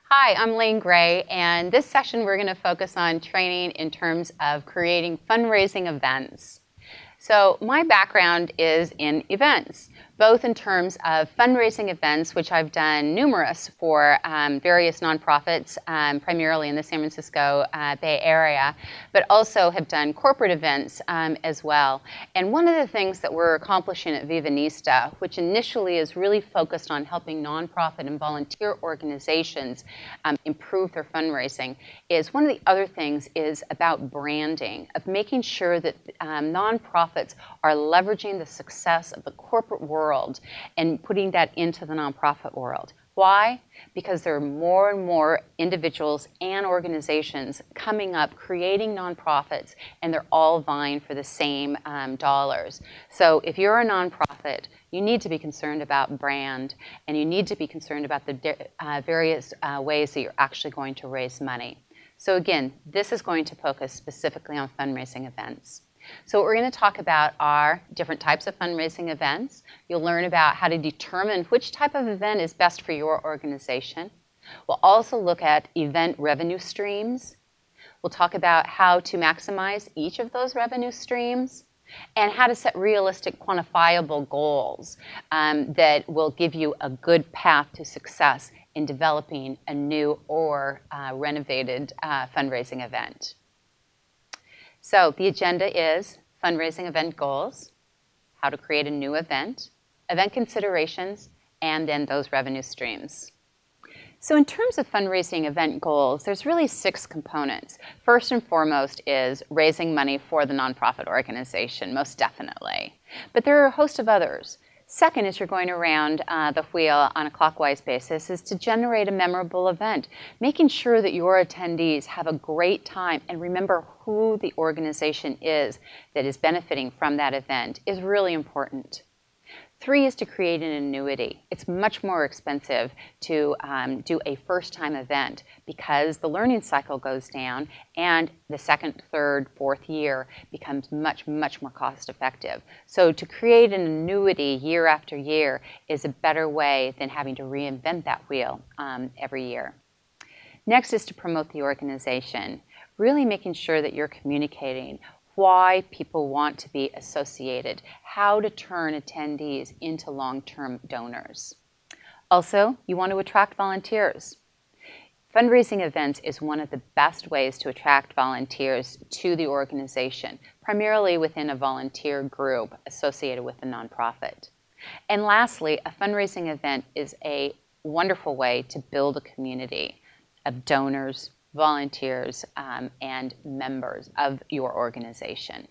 Hi, I'm Lane Gray, and this session we're going to focus on training in terms of creating fundraising events. So my background is in events, both in terms of fundraising events, which I've done numerous for various nonprofits, primarily in the San Francisco Bay Area, but also have done corporate events as well. And one of the things that we're accomplishing at Viva Nista, which initially is really focused on helping nonprofit and volunteer organizations improve their fundraising, is one of the other things is about branding, of making sure that nonprofits are leveraging the success of the corporate world and putting that into the nonprofit world. Why? Because there are more and more individuals and organizations coming up, creating nonprofits, and they're all vying for the same dollars. So if you're a nonprofit, you need to be concerned about brand, and you need to be concerned about the various ways that you're actually going to raise money. So again, this is going to focus specifically on fundraising events. So what we're going to talk about are different types of fundraising events. You'll learn about how to determine which type of event is best for your organization. We'll also look at event revenue streams. We'll talk about how to maximize each of those revenue streams and how to set realistic, quantifiable goals that will give you a good path to success in developing a new or renovated fundraising event. So the agenda is fundraising event goals, how to create a new event considerations, and then those revenue streams. So in terms of fundraising event goals, there's really 6 components. First and foremost is raising money for the nonprofit organization, most definitely. But there are a host of others. Second, as you're going around the wheel on a clockwise basis, is to generate a memorable event, making sure that your attendees have a great time and remember who the organization is that is benefiting from that event is really important. 3 is to create an annuity. It's much more expensive to do a first-time event because the learning cycle goes down and the second, third, fourth year becomes much, much more cost-effective. So to create an annuity year after year is a better way than having to reinvent that wheel every year. Next is to promote the organization, really making sure that you're communicating why people want to be associated, how to turn attendees into long-term donors. Also, you want to attract volunteers. Fundraising events is one of the best ways to attract volunteers to the organization, primarily within a volunteer group associated with the nonprofit. And lastly, a fundraising event is a wonderful way to build a community of donors, volunteers, and members of your organization.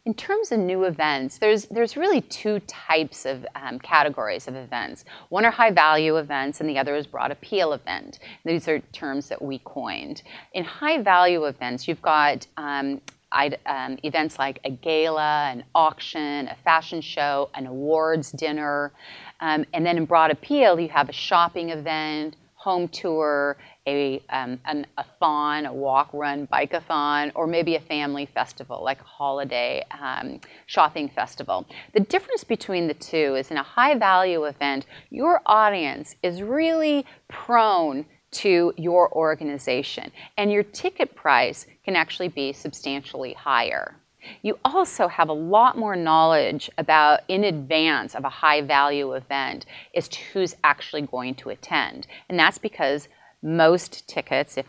In terms of new events, there's really 2 types of categories of events. One are high-value events, and the other is broad appeal event. These are terms that we coined. In high-value events, you've got events like a gala, an auction, a fashion show, an awards dinner. And then in broad appeal, you have a shopping event, home tour, a thon, a walk, run, bike-a-thon, or maybe a family festival, like a holiday shopping festival. The difference between the 2 is in a high-value event, your audience is really prone to your organization, and your ticket price can actually be substantially higher. You also have a lot more knowledge about, in advance of a high-value event, as to who's actually going to attend. And that's because most tickets, if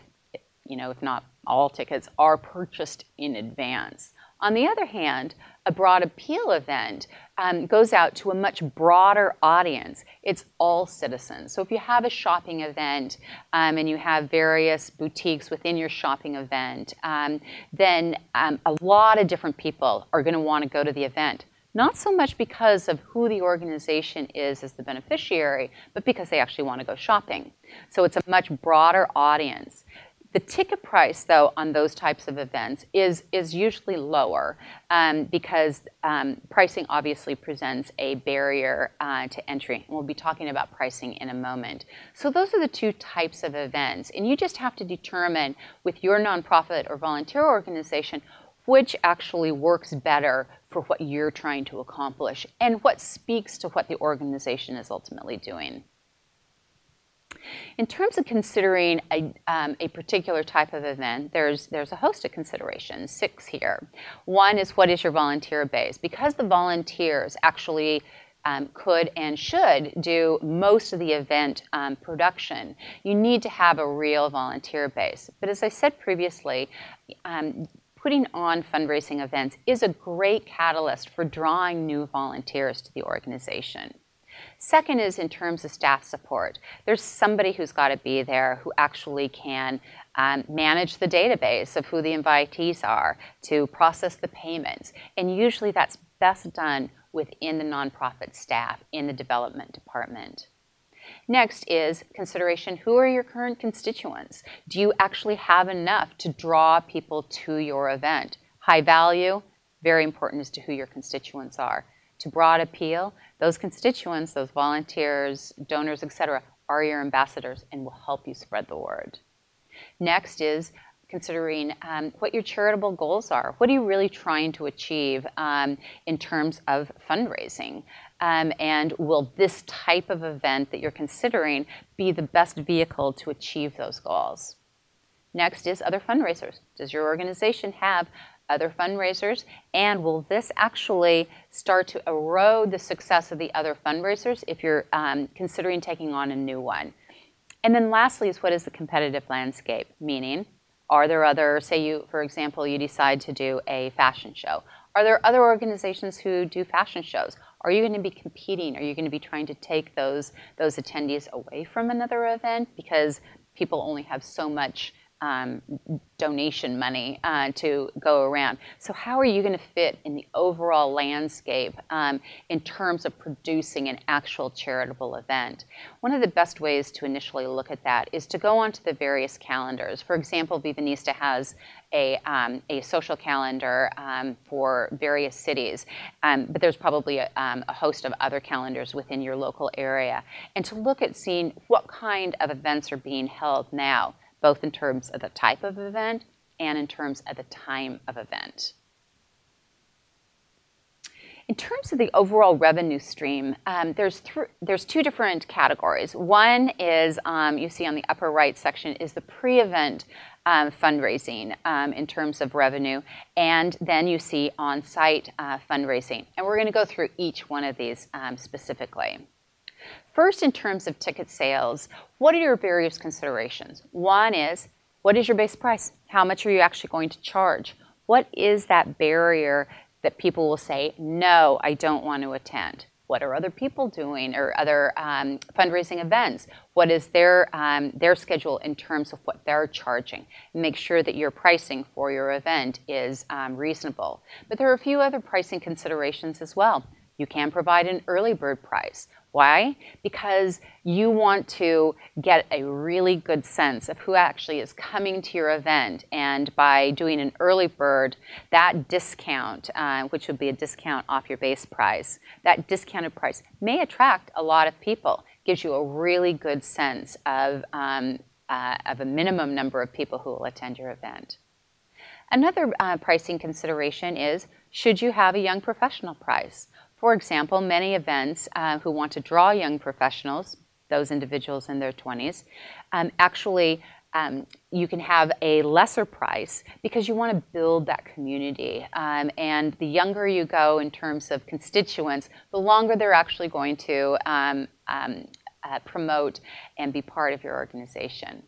not all tickets, are purchased in advance. On the other hand, a broad appeal event goes out to a much broader audience. It's all citizens. So if you have a shopping event and you have various boutiques within your shopping event, then a lot of different people are going to want to go to the event. Not so much because of who the organization is as the beneficiary, but because they actually want to go shopping. So it's a much broader audience. The ticket price, though, on those types of events is usually lower because pricing obviously presents a barrier to entry. And we'll be talking about pricing in a moment. So those are the 2 types of events. And you just have to determine with your nonprofit or volunteer organization which actually works better for what you're trying to accomplish and what speaks to what the organization is ultimately doing. In terms of considering a particular type of event, there's a host of considerations, 6 here. One is, what is your volunteer base? Because the volunteers actually could and should do most of the event production, you need to have a real volunteer base. But as I said previously, putting on fundraising events is a great catalyst for drawing new volunteers to the organization. Second is in terms of staff support. There's somebody who's got to be there who actually can manage the database of who the invitees are, to process the payments. And usually that's best done within the nonprofit staff in the development department. Next is consideration, who are your current constituents? Do you actually have enough to draw people to your event? High value, very important as to who your constituents are. To broad appeal, those constituents, those volunteers, donors, etc., are your ambassadors and will help you spread the word. Next is considering what your charitable goals are. What are you really trying to achieve in terms of fundraising? And will this type of event that you're considering be the best vehicle to achieve those goals? Next is other fundraisers. Does your organization have other fundraisers? And will this actually start to erode the success of the other fundraisers if you're considering taking on a new one? And then lastly is, what is the competitive landscape? Meaning, are there other, say you, for example, you decide to do a fashion show. Are there other organizations who do fashion shows? Are you going to be competing? Are you going to be trying to take those attendees away from another event because people only have so much donation money to go around? So how are you going to fit in the overall landscape in terms of producing an actual charitable event? One of the best ways to initially look at that is to go onto the various calendars. For example, Vivanista has a social calendar for various cities, but there's probably a host of other calendars within your local area. And to look at seeing what kind of events are being held now, both in terms of the type of event and in terms of the time of event. In terms of the overall revenue stream, there's 2 different categories. One is, you see on the upper right section, is the pre-event fundraising in terms of revenue, and then you see on-site fundraising. And we're going to go through each one of these specifically. First, in terms of ticket sales, what are your various considerations? One is, what is your base price? How much are you actually going to charge? What is that barrier that people will say, no, I don't want to attend? What are other people doing, or other fundraising events? What is their schedule in terms of what they're charging? Make sure that your pricing for your event is reasonable. But there are a few other pricing considerations as well. You can provide an early bird price. Why? Because you want to get a really good sense of who actually is coming to your event. And by doing an early bird, that discount, which would be a discount off your base price, that discounted price may attract a lot of people. Gives you a really good sense of a minimum number of people who will attend your event. Another pricing consideration is, should you have a young professional price? For example, many events who want to draw young professionals, those individuals in their 20s, actually you can have a lesser price because you want to build that community. And the younger you go in terms of constituents, the longer they're actually going to promote and be part of your organization.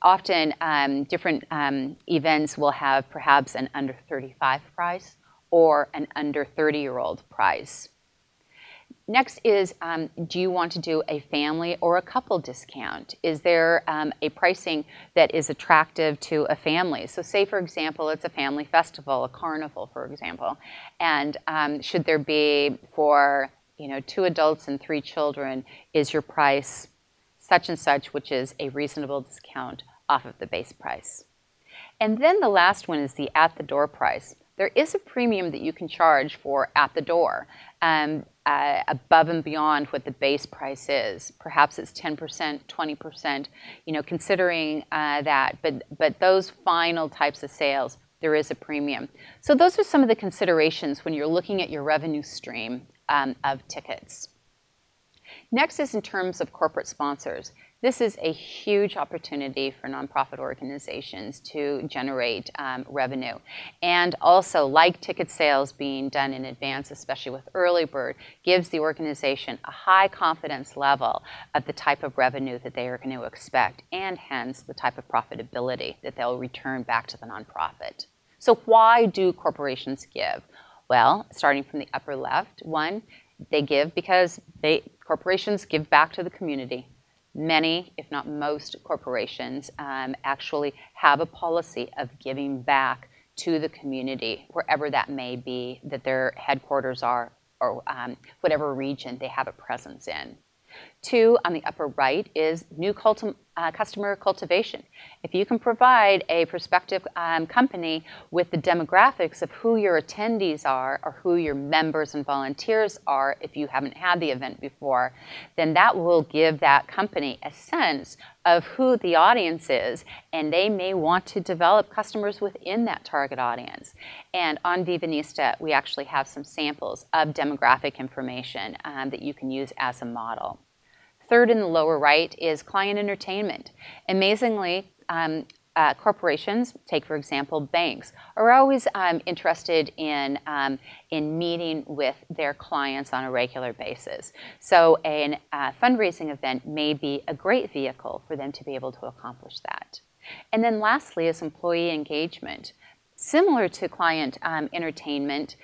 Often, different events will have perhaps an under 35 price or an under 30-year-old price. Next is, do you want to do a family or a couple discount? Is there a pricing that is attractive to a family? So say, for example, it's a family festival, a carnival, for example, and should there be, for 2 adults and 3 children, is your price such and such, which is a reasonable discount off of the base price? And then the last one is the at-the-door price. There is a premium that you can charge for at the door, above and beyond what the base price is. Perhaps it's 10%, 20%, considering that. But those final types of sales, there is a premium. So those are some of the considerations when you're looking at your revenue stream of tickets. Next is in terms of corporate sponsors. This is a huge opportunity for nonprofit organizations to generate revenue. And also, like ticket sales being done in advance, especially with Early Bird, gives the organization a high confidence level of the type of revenue that they are going to expect, and hence the type of profitability that they'll return back to the nonprofit. So why do corporations give? Well, starting from the upper left, one, they give because corporations give back to the community. Many, if not most, corporations actually have a policy of giving back to the community, wherever that may be, that their headquarters are, or whatever region they have a presence in. Two, on the upper right, is new customer cultivation. If you can provide a prospective company with the demographics of who your attendees are, or who your members and volunteers are, if you haven't had the event before, then that will give that company a sense of who the audience is, and they may want to develop customers within that target audience. And on Vivanista, we actually have some samples of demographic information that you can use as a model. Third, in the lower right, is client entertainment. Amazingly, corporations, take for example banks, are always interested in meeting with their clients on a regular basis. So a fundraising event may be a great vehicle for them to be able to accomplish that. And then lastly is employee engagement. Similar to client entertainment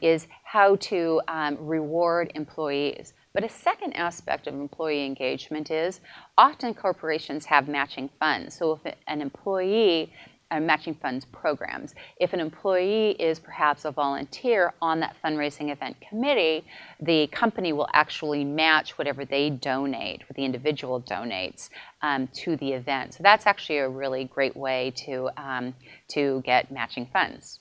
is how to reward employees. But a second aspect of employee engagement is often corporations have matching funds. So if an employee, matching funds programs, if an employee is perhaps a volunteer on that fundraising event committee, the company will actually match whatever they donate, what the individual donates to the event. So that's actually a really great way to get matching funds.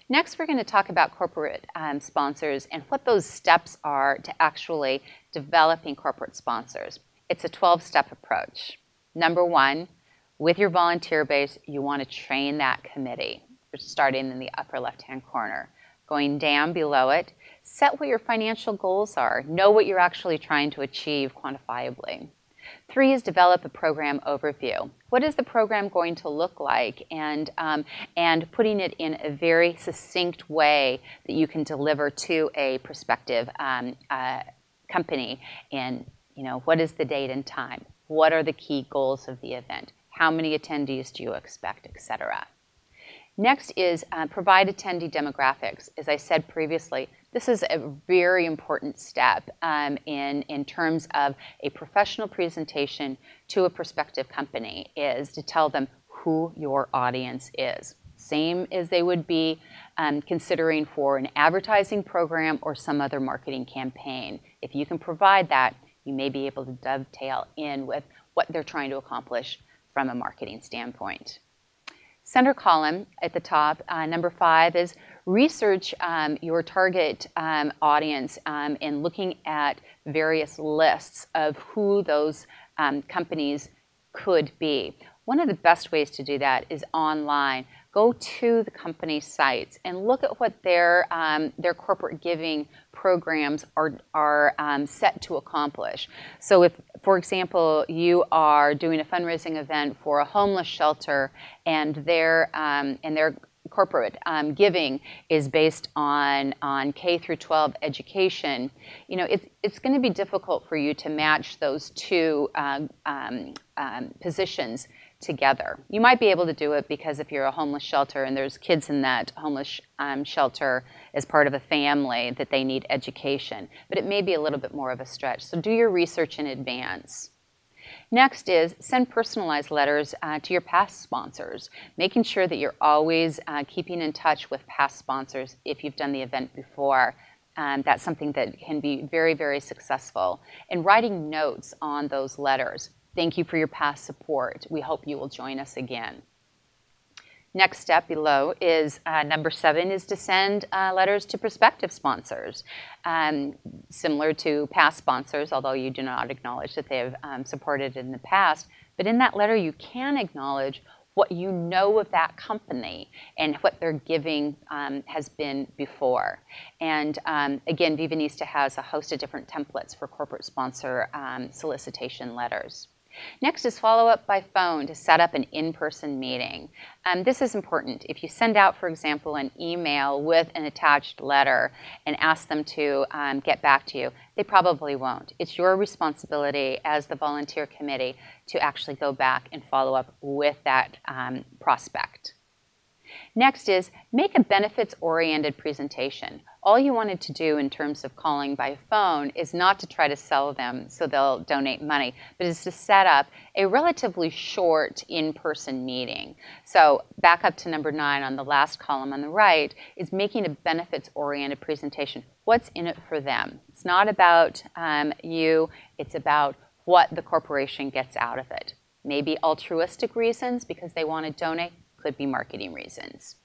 Next, we're going to talk about corporate sponsors and what those steps are to actually developing corporate sponsors. It's a 12-step approach. Number one, with your volunteer base, you want to train that committee. We're starting in the upper left-hand corner. Going down below it, set what your financial goals are. Know what you're actually trying to achieve quantifiably. 3 is develop a program overview. What is the program going to look like? And putting it in a very succinct way that you can deliver to a prospective company. And what is the date and time? What are the key goals of the event? How many attendees do you expect, etc. Next is provide attendee demographics. As I said previously, this is a very important step in terms of a professional presentation to a prospective company, is to tell them who your audience is. Same as they would be considering for an advertising program or some other marketing campaign. If you can provide that, you may be able to dovetail in with what they're trying to accomplish from a marketing standpoint. Center column at the top, number 5, is research your target audience in looking at various lists of who those companies could be. One of the best ways to do that is online. Go to the company sites and look at what their corporate giving programs are set to accomplish. So if, for example, you are doing a fundraising event for a homeless shelter and their corporate giving is based on K through 12 education, it's going to be difficult for you to match those two positions together. You might be able to do it because if you're a homeless shelter and there's kids in that homeless shelter as part of a family that they need education, but it may be a little bit more of a stretch. So do your research in advance. Next is send personalized letters to your past sponsors, making sure that you're always keeping in touch with past sponsors if you've done the event before. That's something that can be very, very successful. And writing notes on those letters. Thank you for your past support. We hope you will join us again. Next step below is number 7 is to send letters to prospective sponsors. Similar to past sponsors, although you do not acknowledge that they have supported in the past. But in that letter, you can acknowledge what you know of that company and what their giving has been before. And again, Vivanista has a host of different templates for corporate sponsor solicitation letters. Next is follow-up by phone to set up an in-person meeting. This is important. If you send out, for example, an email with an attached letter and ask them to get back to you, they probably won't. It's your responsibility as the volunteer committee to actually go back and follow up with that prospect. Next is make a benefits-oriented presentation. All you wanted to do in terms of calling by phone is not to try to sell them so they'll donate money, but is to set up a relatively short in-person meeting. So back up to number 9 on the last column on the right is making a benefits-oriented presentation. What's in it for them? It's not about you, it's about what the corporation gets out of it. Maybe altruistic reasons because they want to donate. Could be marketing reasons.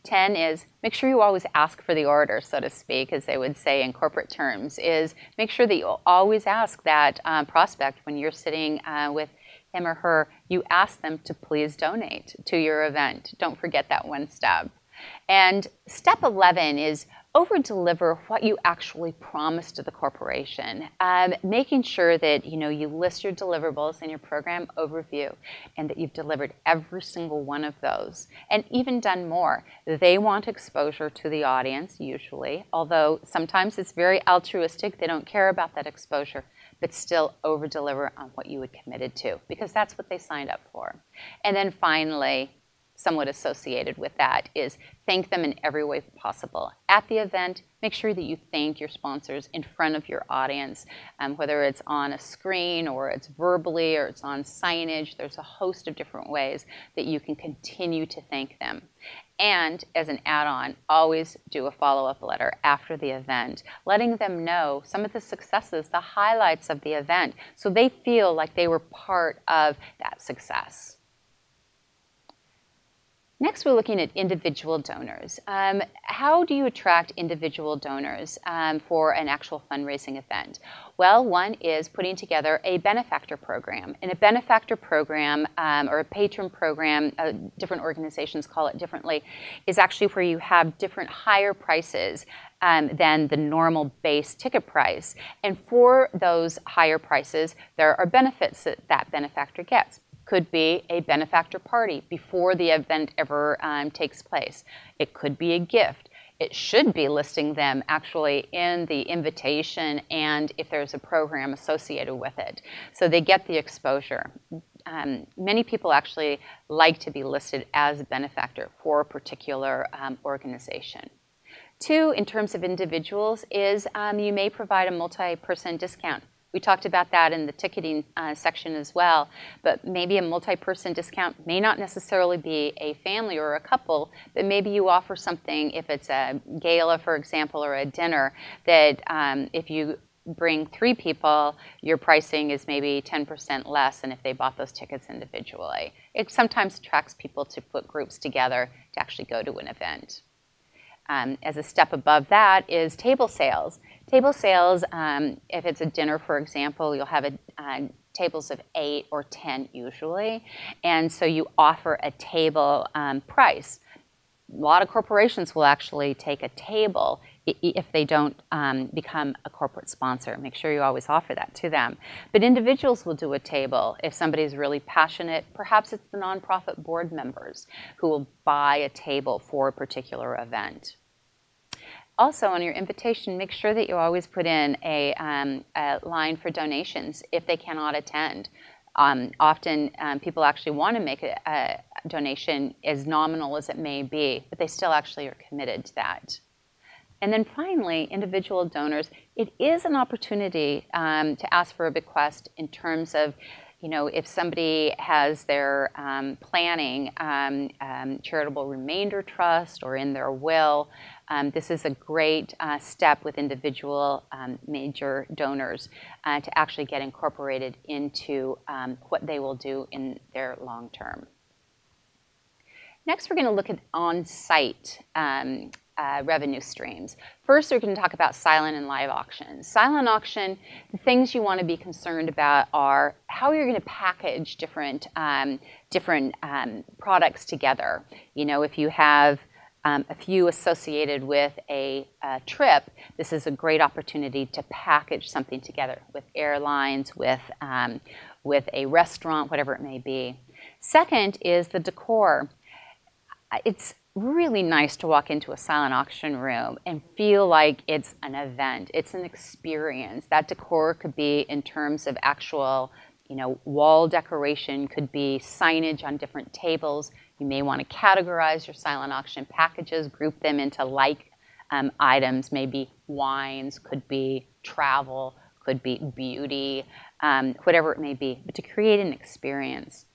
10 is make sure you always ask for the order, so to speak, as they would say in corporate terms, is make sure that you always ask that prospect when you're sitting with him or her, you ask them to please donate to your event. Don't forget that one step. And step 11 is over-deliver what you actually promised to the corporation, making sure that you list your deliverables in your program overview and that you've delivered every single one of those and even done more. They want exposure to the audience usually, although sometimes it's very altruistic. They don't care about that exposure, but still over-deliver on what you had committed to because that's what they signed up for. And then finally, somewhat associated with that is thank them in every way possible. At the event, make sure that you thank your sponsors in front of your audience, whether it's on a screen or it's verbally or it's on signage. There's a host of different ways that you can continue to thank them. And as an add-on, always do a follow-up letter after the event, letting them know some of the successes, the highlights of the event, so they feel like they were part of that success. Next, we're looking at individual donors. How do you attract individual donors for an actual fundraising event? Well, one is putting together a benefactor program. And a benefactor program or a patron program, different organizations call it differently, is actually where you have different higher prices than the normal base ticket price. And for those higher prices, there are benefits that that benefactor gets. Could be a benefactor party before the event ever takes place. It could be a gift. It should be listing them actually in the invitation and if there's a program associated with it. So they get the exposure. Many people actually like to be listed as a benefactor for a particular organization. 2, in terms of individuals, is you may provide a multi-person discount. We talked about that in the ticketing section as well, but maybe a multi-person discount may not necessarily be a family or a couple, but maybe you offer something if it's a gala, for example, or a dinner, that if you bring 3 people, your pricing is maybe 10% less than if they bought those tickets individually. It sometimes attracts people to put groups together to actually go to an event. As a step above that is table sales. Table sales, if it's a dinner, for example, you'll have tables of 8 or 10 usually, and so you offer a table price. A lot of corporations will actually take a table if they don't become a corporate sponsor. Make sure you always offer that to them. But individuals will do a table if somebody's really passionate. Perhaps it's the nonprofit board members who will buy a table for a particular event. Also, on your invitation, make sure that you always put in a line for donations if they cannot attend. Often, people actually want to make a donation as nominal as it may be, but they still actually are committed to that. And then finally, individual donors, it is an opportunity to ask for a bequest in terms of, if somebody has their planning charitable remainder trust or in their will. This is a great step with individual major donors to actually get incorporated into what they will do in their long term. Next, we're going to look at on-site revenue streams. First, we're going to talk about silent and live auctions. Silent auction, the things you want to be concerned about are how you're going to package different products together. You know, if you have a few associated with a trip, this is a great opportunity to package something together with airlines, with a restaurant, whatever it may be. Second is the decor. It's really nice to walk into a silent auction room and feel like it's an event. It's an experience. That decor could be in terms of actual, you know, wall decoration, could be signage on different tables. You may want to categorize your silent auction packages, group them into like items, maybe wines, could be travel, could be beauty, whatever it may be, but to create an experience.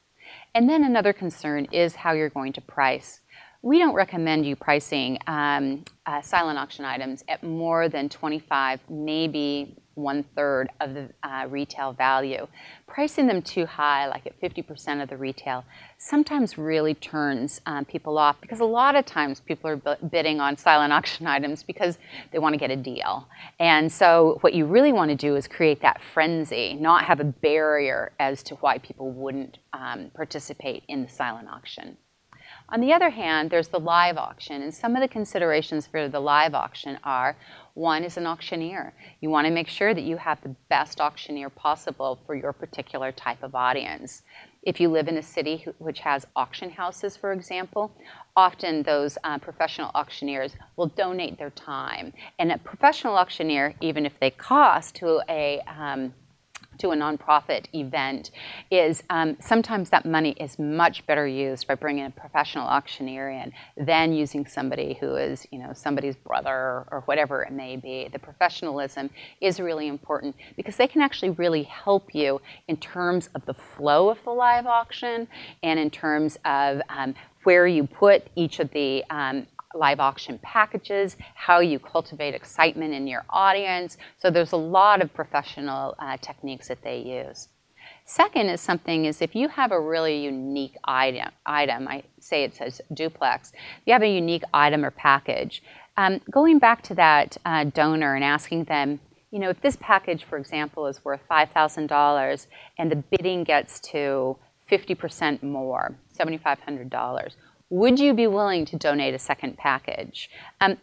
And then another concern is how you're going to price. We don't recommend you pricing silent auction items at more than 25, maybe 1/3 of the retail value. Pricing them too high, like at 50% of the retail, sometimes really turns people off, because a lot of times people are bidding on silent auction items because they want to get a deal. And so what you really want to do is create that frenzy, not have a barrier as to why people wouldn't participate in the silent auction. On the other hand, there's the live auction, and some of the considerations for the live auction are, one is an auctioneer. You want to make sure that you have the best auctioneer possible for your particular type of audience. If you live in a city which has auction houses, for example, often those professional auctioneers will donate their time. And a professional auctioneer, even if they cost to a nonprofit event, is sometimes that money is much better used by bringing a professional auctioneer in than using somebody who is, you know, somebody's brother or whatever it may be. The professionalism is really important because they can actually really help you in terms of the flow of the live auction and in terms of where you put each of the live auction packages, how you cultivate excitement in your audience. So there's a lot of professional techniques that they use. Second is if you have a really unique item, I say it says duplex, if you have a unique item or package, going back to that donor and asking them, you know, if this package, for example, is worth $5,000 and the bidding gets to 50% more, $7,500, would you be willing to donate a second package?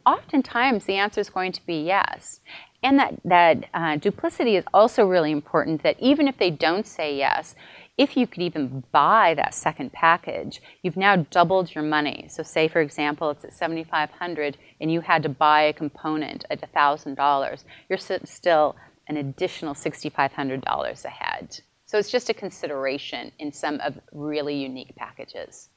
Oftentimes, the answer is going to be yes. And that duplicity is also really important, that even if they don't say yes, if you could even buy that second package, you've now doubled your money. So say, for example, it's at $7,500 and you had to buy a component at $1,000, you're still an additional $6,500 ahead. So it's just a consideration in some of really unique packages.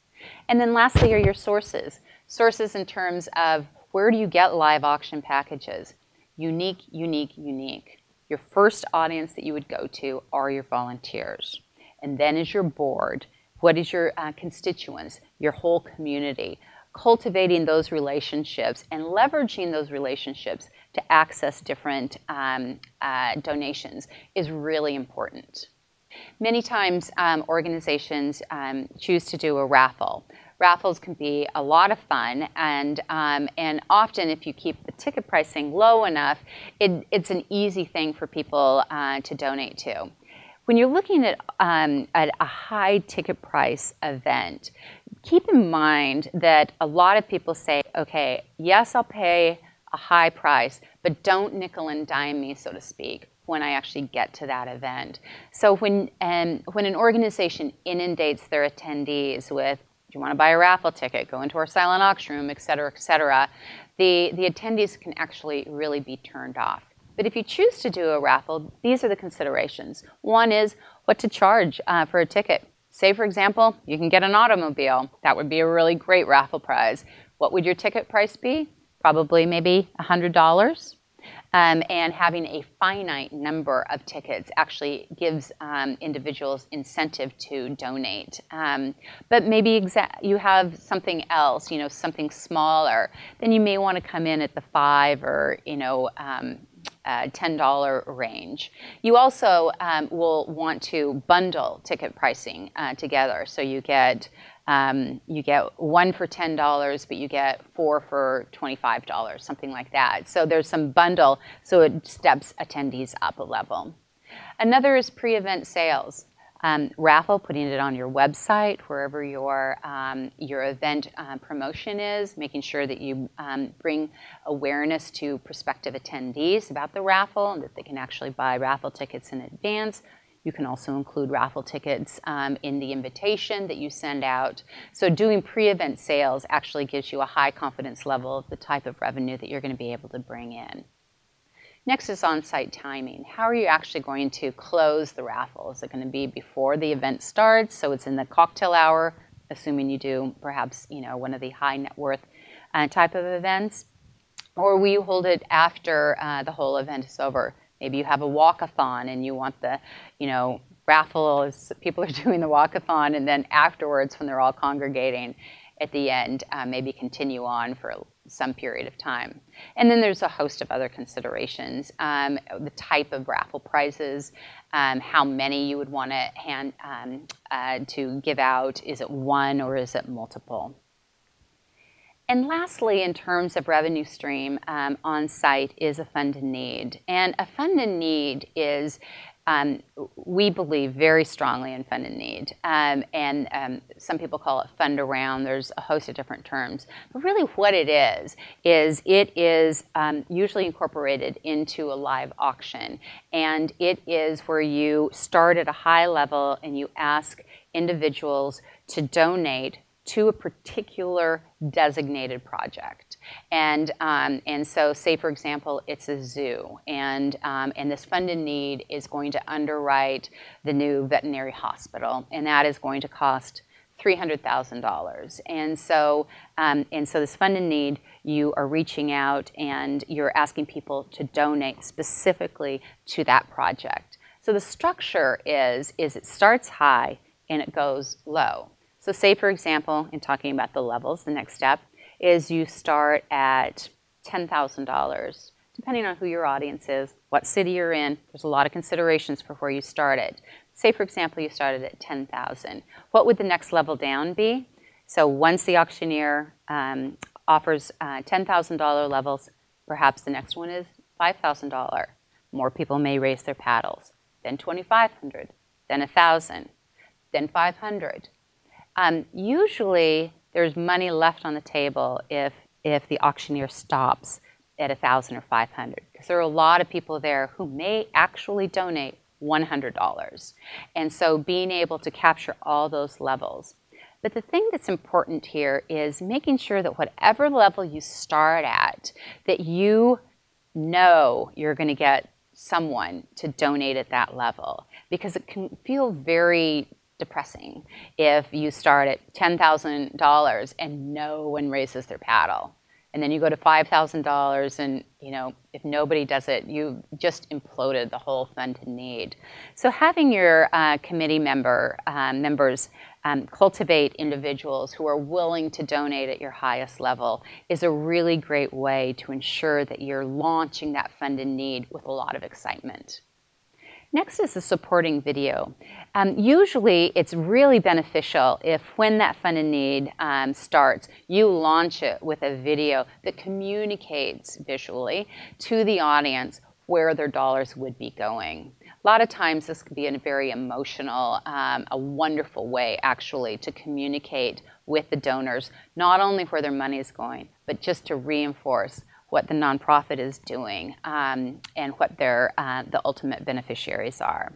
And then lastly are your sources. Sources in terms of where do you get live auction packages? Unique, unique, unique. Your first audience that you would go to are your volunteers. And then is your board. What is your constituents, your whole community? Cultivating those relationships and leveraging those relationships to access different donations is really important. Many times organizations choose to do a raffle. Raffles can be a lot of fun, and often if you keep the ticket pricing low enough, it's an easy thing for people to donate to. When you're looking at a high ticket price event, keep in mind that a lot of people say, okay, yes, I'll pay a high price, but don't nickel and dime me, so to speak, when I actually get to that event. So when an organization inundates their attendees with, do you want to buy a raffle ticket, go into our silent auction room, et cetera, the attendees can actually really be turned off. But if you choose to do a raffle, these are the considerations. One is what to charge for a ticket. Say, for example, you can get an automobile. That would be a really great raffle prize. What would your ticket price be? Probably maybe $100. And having a finite number of tickets actually gives individuals incentive to donate. But maybe you have something else, you know, something smaller, then you may want to come in at the $5 or, you know, $10 range. You also will want to bundle ticket pricing together. So you get You get one for $10, but you get four for $25, something like that. So there's some bundle, so it steps attendees up a level. Another is pre-event sales. Raffle, putting it on your website, wherever your event promotion is, making sure that you bring awareness to prospective attendees about the raffle and that they can actually buy raffle tickets in advance. You can also include raffle tickets in the invitation that you send out. So doing pre-event sales actually gives you a high confidence level of the type of revenue that you're going to be able to bring in. Next is on-site timing. How are you actually going to close the raffle? Is it going to be before the event starts, so it's in the cocktail hour, assuming you do perhaps one of the high net worth type of events? Or will you hold it after the whole event is over? Maybe you have a walk-a-thon and you want the raffle as people are doing the walk-a-thon, and then afterwards when they're all congregating at the end, maybe continue on for some period of time. And then there's a host of other considerations. The type of raffle prizes, how many you would want to give out. Is it one or is it multiple? And lastly, in terms of revenue stream on site is a fund in need. And a fund in need is, we believe very strongly in fund in need. And some people call it fund around. There's a host of different terms. But really what it is it is usually incorporated into a live auction. And it is where you start at a high level and you ask individuals to donate to a particular designated project. And so say, for example, it's a zoo, and this fund in need is going to underwrite the new veterinary hospital, and that is going to cost $300,000. And so this fund in need, you are reaching out and you're asking people to donate specifically to that project. So the structure is it starts high and it goes low. So say, for example, in talking about the levels, the next step is you start at $10,000, depending on who your audience is, what city you're in. There's a lot of considerations for where you started. Say, for example, you started at $10,000. What would the next level down be? So once the auctioneer offers $10,000 levels, perhaps the next one is $5,000. More people may raise their paddles. Then $2,500, then $1,000, then $500. Usually, there's money left on the table if the auctioneer stops at $1,000 or $500, because there are a lot of people there who may actually donate $100. And so being able to capture all those levels. But the thing that's important here is making sure that whatever level you start at, that you know you're going to get someone to donate at that level, because it can feel very depressing if you start at $10,000 and no one raises their paddle. And then you go to $5,000 and, if nobody does it, you just imploded the whole fund in need. So having your committee members cultivate individuals who are willing to donate at your highest level is a really great way to ensure that you're launching that fund in need with a lot of excitement. Next is the supporting video. Usually it's really beneficial if when that fund in need starts, you launch it with a video that communicates visually to the audience where their dollars would be going. A lot of times this can be a very emotional, a wonderful way actually to communicate with the donors, not only where their money is going, but just to reinforce what the nonprofit is doing and what their the ultimate beneficiaries are.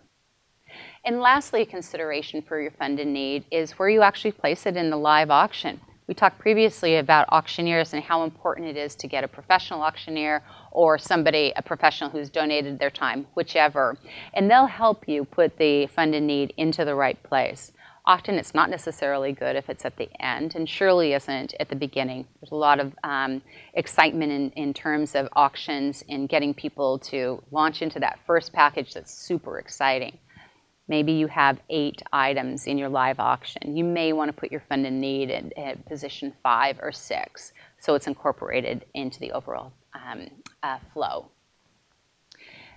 And lastly, a consideration for your fund in need is where you actually place it in the live auction. We talked previously about auctioneers and how important it is to get a professional auctioneer or a professional who's donated their time, whichever, and they'll help you put the fund in need into the right place. Often it's not necessarily good if it's at the end, and surely isn't at the beginning. There's a lot of excitement in terms of auctions and getting people to launch into that first package that's super exciting. Maybe you have 8 items in your live auction. You may want to put your fund in need at position 5 or 6, so it's incorporated into the overall flow.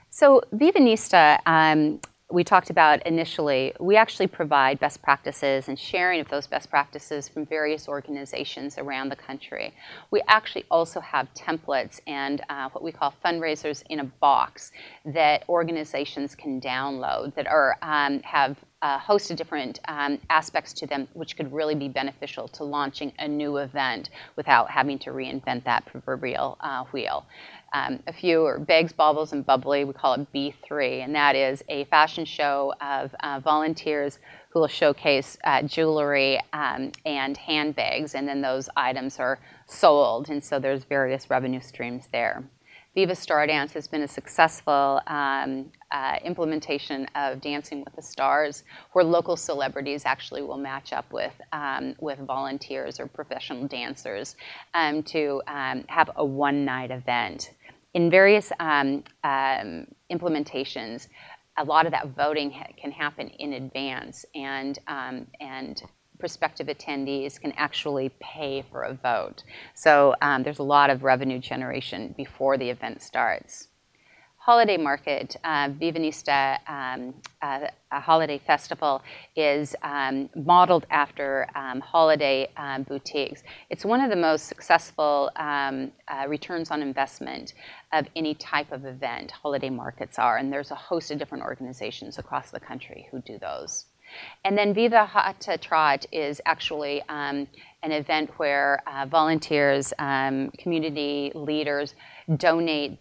So Vivanista we talked about initially, we actually provide best practices and sharing of those best practices from various organizations around the country. We actually also have templates and what we call fundraisers in a box that organizations can download that are have a host of different aspects to them, which could really be beneficial to launching a new event without having to reinvent that proverbial wheel. A few are Bags, Baubles, and Bubbly. We call it B3, and that is a fashion show of volunteers who will showcase jewelry and handbags, and then those items are sold, and so there's various revenue streams there. Viva Star Dance has been a successful implementation of Dancing with the Stars, where local celebrities actually will match up with volunteers or professional dancers to have a one-night event. In various implementations, a lot of that voting can happen in advance, and prospective attendees can actually pay for a vote. So there's a lot of revenue generation before the event starts. Holiday Market, Vivanista Holiday Festival is modeled after holiday boutiques. It's one of the most successful returns on investment of any type of event holiday markets are, and there's a host of different organizations across the country who do those. And then Viva Hot Trot is actually an event where volunteers, community leaders donate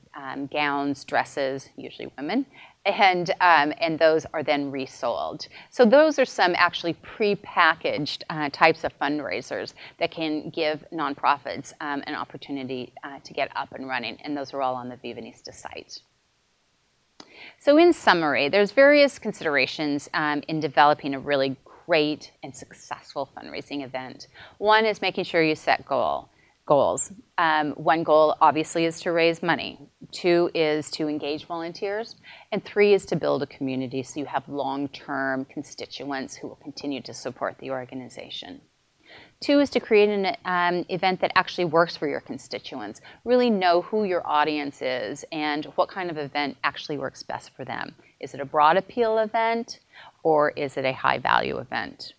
gowns, dresses, usually women, and those are then resold. So those are some actually pre-packaged types of fundraisers that can give nonprofits an opportunity to get up and running, and those are all on the Vivanista site. So in summary, there's various considerations in developing a really great and successful fundraising event. One is making sure you set goals. One goal, obviously, is to raise money. 2 is to engage volunteers. And 3 is to build a community so you have long-term constituents who will continue to support the organization. 2 is to create an event that actually works for your constituents. Really know who your audience is and what kind of event actually works best for them. Is it a broad appeal event, or is it a high value event?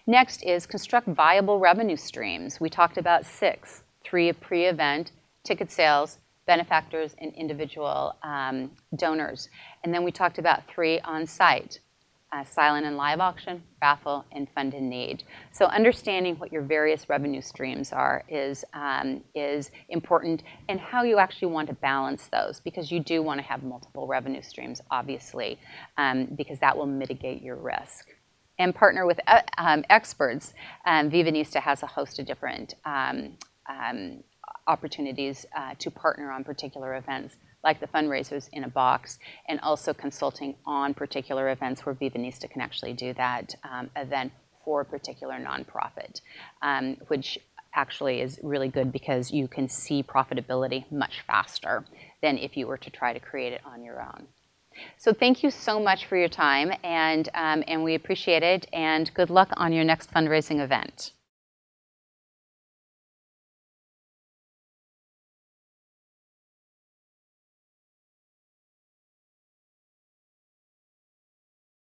Next is construct viable revenue streams. We talked about 6, 3 pre-event, ticket sales, benefactors, and individual donors. And then we talked about 3 on-site. Silent and live auction, raffle, and fund in need. So understanding what your various revenue streams are is important, and how you actually want to balance those, because you do want to have multiple revenue streams, obviously, because that will mitigate your risk. And partner with experts. Vivanista has a host of different opportunities to partner on particular events, like the fundraisers in a box, and also consulting on particular events where Vivanista can actually do that event for a particular nonprofit, which actually is really good because you can see profitability much faster than if you were to try to create it on your own. So thank you so much for your time, and we appreciate it, and good luck on your next fundraising event.